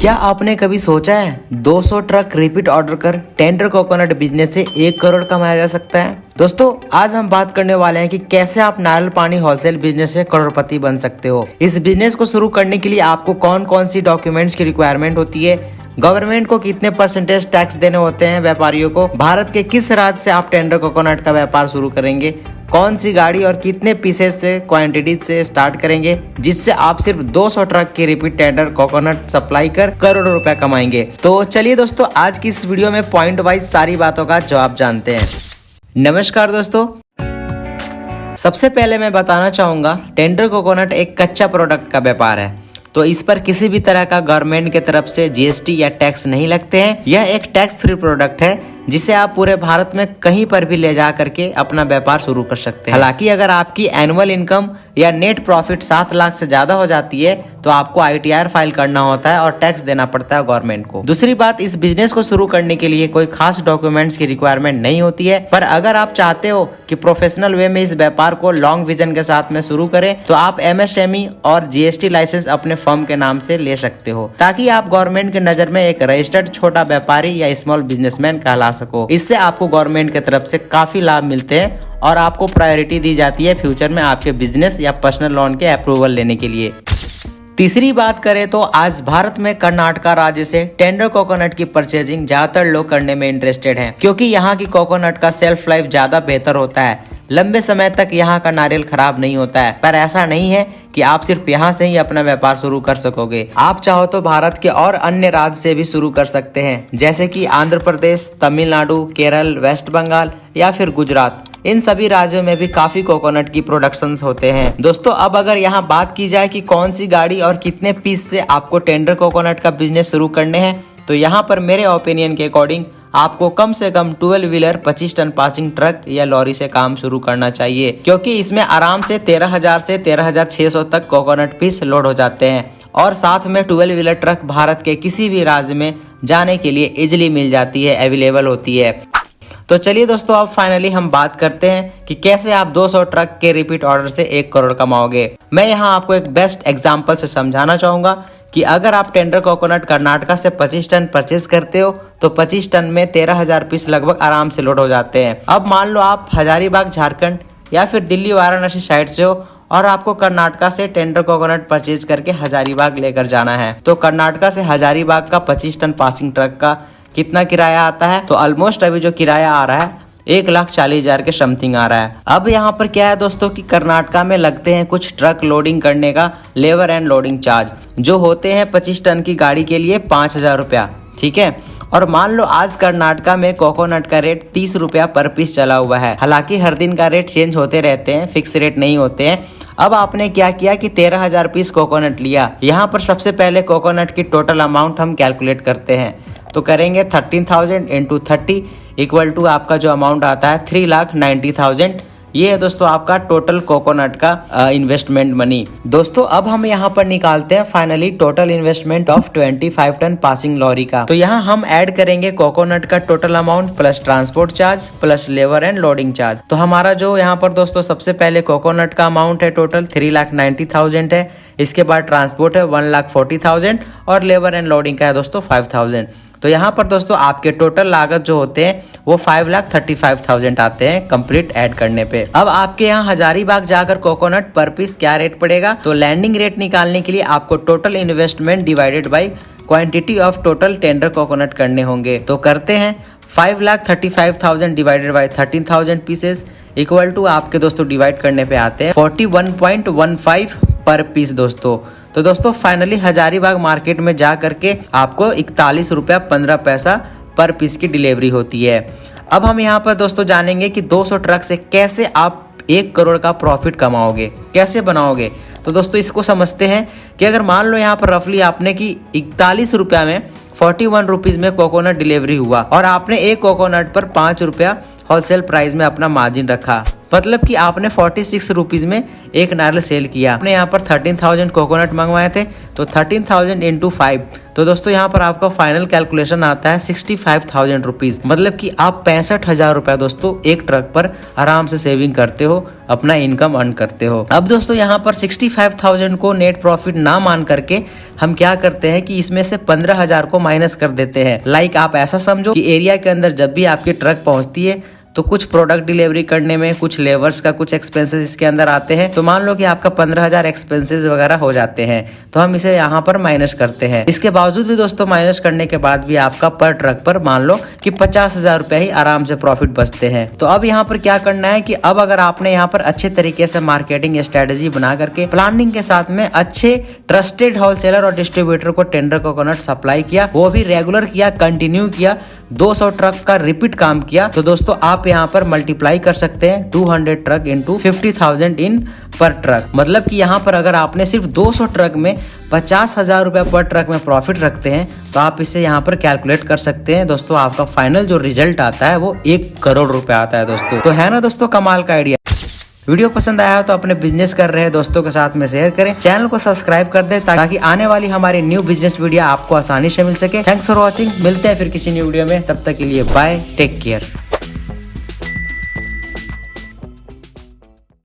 क्या आपने कभी सोचा है 200 ट्रक रिपीट ऑर्डर कर टेंडर कोकोनट बिजनेस से 1 करोड़ कमाया जा सकता है। दोस्तों आज हम बात करने वाले हैं कि कैसे आप नारियल पानी होलसेल बिजनेस से करोड़पति बन सकते हो। इस बिजनेस को शुरू करने के लिए आपको कौन कौन सी डॉक्यूमेंट्स की रिक्वायरमेंट होती है, गवर्नमेंट को कितने परसेंटेज टैक्स देने होते हैं व्यापारियों को, भारत के किस राज्य से आप टेंडर कोकोनट का व्यापार शुरू करेंगे, कौन सी गाड़ी और कितने पीसेस से क्वांटिटी से स्टार्ट करेंगे जिससे आप सिर्फ 200 ट्रक की रिपीट टेंडर कोकोनट सप्लाई कर करोड़ों रुपया कमाएंगे। तो चलिए दोस्तों आज की इस वीडियो में पॉइंट वाइज सारी बातों का जवाब जानते हैं। नमस्कार दोस्तों, सबसे पहले मैं बताना चाहूंगा टेंडर कोकोनट एक कच्चा प्रोडक्ट का व्यापार है, तो इस पर किसी भी तरह का गवर्नमेंट की तरफ से जीएसटी या टैक्स नहीं लगते हैं। यह एक टैक्स फ्री प्रोडक्ट है जिसे आप पूरे भारत में कहीं पर भी ले जा करके अपना व्यापार शुरू कर सकते हैं। हालांकि अगर आपकी एनुअल इनकम या नेट प्रॉफिट 7 लाख से ज्यादा हो जाती है तो आपको ITR फाइल करना होता है और टैक्स देना पड़ता है गवर्नमेंट को। दूसरी बात, इस बिजनेस को शुरू करने के लिए कोई खास डॉक्यूमेंट्स की रिक्वायरमेंट नहीं होती है, पर अगर आप चाहते हो कि प्रोफेशनल वे में इस व्यापार को लॉन्ग विजन के साथ में शुरू करें तो आप MSME और GST लाइसेंस अपने फर्म के नाम से ले सकते हो, ताकि आप गवर्नमेंट की नजर में एक रजिस्टर्ड छोटा व्यापारी या स्मॉल बिजनेसमैन कहला सको। इससे आपको गवर्नमेंट की तरफ से काफी लाभ मिलते हैं और आपको प्रायोरिटी दी जाती है फ्यूचर में आपके बिजनेस या पर्सनल लोन के अप्रूवल लेने के लिए। तीसरी बात करें तो आज भारत में कर्नाटक राज्य से टेंडर कोकोनट की परचेजिंग ज्यादातर लोग करने में इंटरेस्टेड हैं, क्योंकि यहाँ की कोकोनट का सेल्फ लाइफ ज्यादा बेहतर होता है। लंबे समय तक यहाँ का नारियल खराब नहीं होता है। पर ऐसा नहीं है कि आप सिर्फ यहाँ से ही अपना व्यापार शुरू कर सकोगे। आप चाहो तो भारत के और अन्य राज्य से भी शुरू कर सकते हैं, जैसे कि आंध्र प्रदेश, तमिलनाडु, केरल, वेस्ट बंगाल या फिर गुजरात। इन सभी राज्यों में भी काफी कोकोनट की प्रोडक्शंस होते हैं। दोस्तों अब अगर यहाँ बात की जाए कि कौन सी गाड़ी और कितने पीस से आपको टेंडर कोकोनट का बिजनेस शुरू करने हैं, तो यहाँ पर मेरे ओपिनियन के अकॉर्डिंग आपको कम से कम 12 व्हीलर 25 टन पासिंग ट्रक या लॉरी से काम शुरू करना चाहिए, क्योंकि इसमें आराम से 13,000 से 13,600 तक कोकोनट पीस लोड हो जाते हैं और साथ में 12 व्हीलर ट्रक भारत के किसी भी राज्य में जाने के लिए इजिली मिल जाती है, अवेलेबल होती है। तो चलिए दोस्तों अब फाइनली हम बात करते हैं कि कैसे आप 200 ट्रक के रिपीट ऑर्डर से 1 करोड़ कमाओगे। मैं यहाँ आपको एक बेस्ट एग्जांपल से समझाना चाहूंगा कि अगर आप टेंडर कोकोनट कर्नाटक से 25 टन परचेज करते हो तो 25 टन में 13,000 पीस लगभग आराम से लोड हो जाते हैं। अब मान लो आप हजारीबाग झारखंड या फिर दिल्ली वाराणसी साइड से हो और आपको कर्नाटक से टेंडर कोकोनट परचेज करके हजारीबाग लेकर जाना है, तो कर्नाटक से हजारीबाग का 25 टन पासिंग ट्रक का कितना किराया आता है, तो ऑलमोस्ट अभी जो किराया आ रहा है 1,40,000 के समथिंग आ रहा है। अब यहाँ पर क्या है दोस्तों कि कर्नाटक में लगते हैं कुछ ट्रक लोडिंग करने का लेबर एंड लोडिंग चार्ज, जो होते हैं 25 टन की गाड़ी के लिए 5,000 रुपया, ठीक है। और मान लो आज कर्नाटक में कोकोनट का रेट 30 रुपया पर पीस चला हुआ है। हालांकि हर दिन का रेट चेंज होते रहते हैं, फिक्स रेट नहीं होते हैं। अब आपने क्या किया कि 13,000 पीस कोकोनट लिया। यहाँ पर सबसे पहले कोकोनट की टोटल अमाउंट हम कैलकुलेट करते हैं, तो करेंगे 13,000 इंटू 30 इक्वल टू आपका जो अमाउंट आता है 3,90,000। ये है दोस्तों आपका टोटल कोकोनट का इन्वेस्टमेंट मनी। दोस्तों अब हम यहाँ पर निकालते हैं finally total investment of 25 ton passing lorry का। तो यहाँ हम ऐड करेंगे कोकोनट का total amount plus transport charge plus labour and loading charge. तो हमारा जो यहाँ पर दोस्तों सबसे पहले कोकोनट का अमाउंट है टोटल 3,90,000 है, इसके बाद ट्रांसपोर्ट है 1,40,000 और लेबर एंड लोडिंग का है दोस्तों 5,000। तो यहाँ पर दोस्तों आपके टोटल लागत जो होते हैं वो 5,35,000 आते हैं कंप्लीट ऐड करने पे। अब आपके यहाँ हजारीबाग जाकर कोकोनट पर पीस क्या रेट पड़ेगा, तो लैंडिंग रेट निकालने के लिए आपको total investment divided by quantity of total tender coconut करने होंगे। तो करते हैं 5,35,000 divided by 13,000 pieces equal to आपके दोस्तों डिवाइड करने पे आते हैं 41.15 पर पीस दोस्तों। तो दोस्तों फाइनली हजारीबाग मार्केट में जा करके आपको 41 रुपया 15 पैसा पर पीस की डिलीवरी होती है। अब हम यहाँ पर दोस्तों जानेंगे कि 200 ट्रक से कैसे आप 1 करोड़ का प्रॉफिट कमाओगे, कैसे बनाओगे। तो दोस्तों इसको समझते हैं कि अगर मान लो यहाँ पर रफली आपने की 41 रुपया में 41 रुपीज में कोकोनट डिलीवरी हुआ और आपने एक कोकोनट पर 5 रुपया होलसेल प्राइस में अपना मार्जिन रखा, मतलब कि आपने 46 रुपीज में एक नारियल सेल किया। आपने यहाँ पर 13,000 कोकोनट मंगवाए थे, तो 13,000 इंटू 5, तो दोस्तों यहाँ पर आपका फाइनल कैलकुलेशन आता है 65,000 रुपीज। मतलब कि आप 65,000 रुपया दोस्तों एक ट्रक पर आराम से सेविंग करते हो, अपना इनकम अर्न करते हो। अब दोस्तों यहाँ पर 65,000 को नेट प्रॉफिट ना मान करके हम क्या करते हैं कि इसमें से 15,000 को माइनस कर देते हैं। लाइक आप ऐसा समझो कि एरिया के अंदर जब भी आपकी ट्रक पहुंचती है तो कुछ प्रोडक्ट डिलीवरी करने में कुछ लेबर्स का कुछ एक्सपेंसेस इसके अंदर आते हैं, तो मान लो कि आपका 15,000 एक्सपेंसेस वगैरह हो जाते हैं, तो हम इसे यहाँ पर माइनस करते हैं। इसके बावजूद भी दोस्तों माइनस करने के बाद भी आपका पर ट्रक पर मान लो कि 50,000 रुपए ही आराम से प्रॉफिट बचते हैं। तो अब यहाँ पर क्या करना है कि अब अगर आपने यहाँ पर अच्छे तरीके से मार्केटिंग स्ट्रेटेजी बना करके प्लानिंग के साथ में अच्छे ट्रस्टेड होलसेलर और डिस्ट्रीब्यूटर को टेंडर कोकोनट सप्लाई किया, वो भी रेगुलर किया, कंटिन्यू किया, 200 ट्रक का रिपीट काम किया, तो दोस्तों आप यहाँ पर मल्टीप्लाई कर सकते हैं 200 ट्रक इंटू 50,000 इन पर ट्रक। मतलब कि यहाँ पर अगर आपने सिर्फ 200 ट्रक में 50,000 रुपए पर ट्रक में प्रॉफिट रखते हैं, तो आप इसे यहाँ पर कैलकुलेट कर सकते हैं दोस्तों। आपका फाइनल जो रिजल्ट आता है वो 1 करोड़ रुपए आता है दोस्तों। तो है ना दोस्तों कमाल का आइडिया। वीडियो पसंद आया हो तो अपने बिजनेस कर रहे हैं दोस्तों के साथ में शेयर करें, चैनल को सब्सक्राइब कर दें ताकि आने वाली हमारी न्यू बिजनेस वीडियो आपको आसानी से मिल सके। थैंक्स फॉर वॉचिंग, मिलते हैं फिर किसी न्यू वीडियो में, तब तक के लिए बाय, टेक केयर।